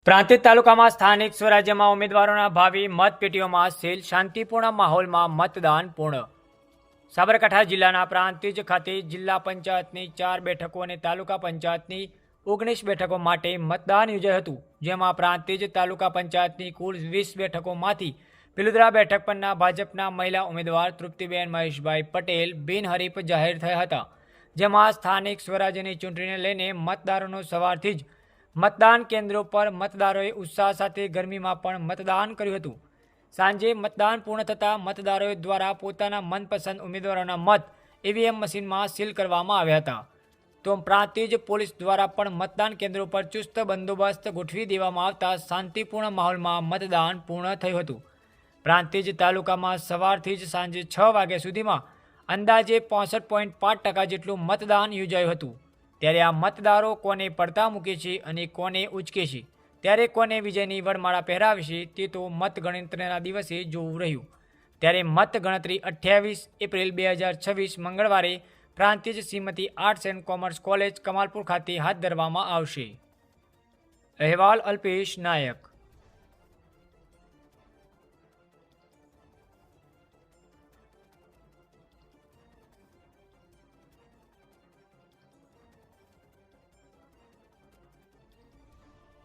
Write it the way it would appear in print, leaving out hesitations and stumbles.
પ્રાંતિજ તાલુકામાં સ્થાનિક સ્વરાજ્યમાં ઉમેદવારોના ભાવિ મતપેટીઓમાં સીલ, શાંતિપૂર્ણ માહોલમાં મતદાન પૂર્ણ. સાબરકાંઠા જિલ્લાના પ્રાંતિજ ખાતે જિલ્લા પંચાયતની 4 બેઠકો અને તાલુકા પંચાયતની 19 બેઠકો માટે મતદાન યોજાયું હતું. જેમાં પ્રાંતિજ તાલુકા પંચાયતની કુલ 20 બેઠકોમાંથી પિલુદ્રા બેઠક પરના ભાજપના મહિલા ઉમેદવાર તૃપ્તિબેન મહેશભાઈ પટેલ બિનહરીફ જાહેર થયા હતા. જેમાં સ્થાનિક સ્વરાજ્યની ચૂંટણીને લઈને મતદારોનો સવારથી જ મતદાન કેન્દ્રો પર મતદારોએ ઉત્સાહ સાથે ગરમીમાં પણ મતદાન કર્યું હતું. સાંજે મતદાન પૂર્ણ થતાં મતદારો દ્વારા પોતાના મનપસંદ ઉમેદવારોના મત ઈવીએમ મશીનમાં સીલ કરવામાં આવ્યા હતા. તો પ્રાંતિજ પોલીસ દ્વારા પણ મતદાન કેન્દ્રો પર ચુસ્ત બંદોબસ્ત ગોઠવી દેવામાં આવતા શાંતિપૂર્ણ માહોલમાં મતદાન પૂર્ણ થયું હતું. પ્રાંતિજ તાલુકામાં સવારથી જ સાંજે 6 વાગ્યા સુધીમાં અંદાજે 65.5% જેટલું મતદાન યોજાયું હતું. ત્યારે આ મતદારો કોને પડતા મૂકે છે અને કોને ઉચકે છે, ત્યારે કોને વિજયની વરમાળા પહેરાવે છે તે તો મતગણતરીના દિવસે જોવું રહ્યું. ત્યારે મતગણતરી 28 એપ્રિલ 2026 મંગળવારે Prantij Shrimati arts and commerce college Kamalpur ખાતે હાથ ધરવામાં આવશે. અહેવાલ અલ્પેશ નાયક.